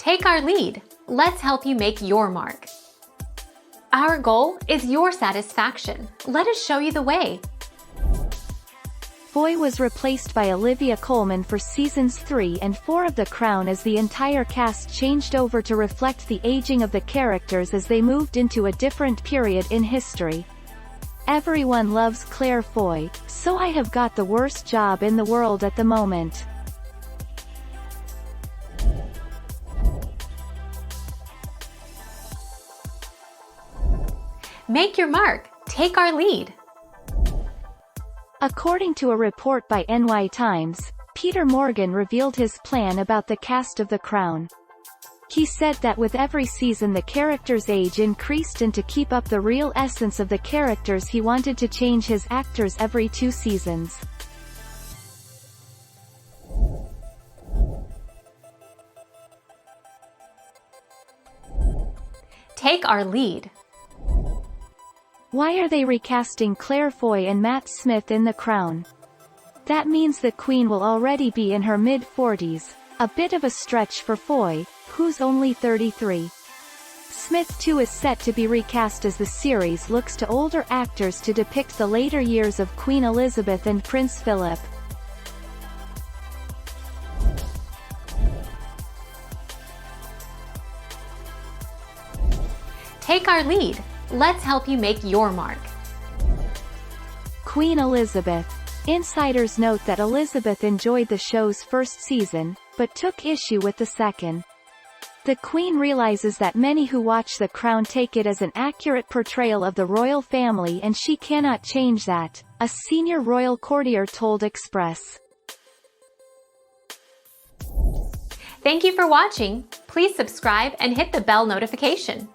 Take our lead. Let's help you make your mark. Our goal is your satisfaction. Let us show you the way. Foy was replaced by Olivia Colman for seasons 3 and 4 of The Crown as the entire cast changed over to reflect the aging of the characters as they moved into a different period in history. Everyone loves Claire Foy, so I have got the worst job in the world at the moment. Make your mark. Take our lead. According to a report by NY Times, Peter Morgan revealed his plan about the cast of The Crown. He said that with every season the characters' age increased, and to keep up the real essence of the characters he wanted to change his actors every 2 seasons. Take our lead. Why are they recasting Claire Foy and Matt Smith in The Crown? That means the Queen will already be in her mid-40s, a bit of a stretch for Foy, who's only 33. Smith too is set to be recast as the series looks to older actors to depict the later years of Queen Elizabeth and Prince Philip. Take our lead. Let's help you make your mark. Queen Elizabeth. Insiders note that Elizabeth enjoyed the show's first season, but took issue with the second. The Queen realizes that many who watch The Crown take it as an accurate portrayal of the royal family, and she cannot change that, a senior royal courtier told Express. Thank you for watching. Please subscribe and hit the bell notification.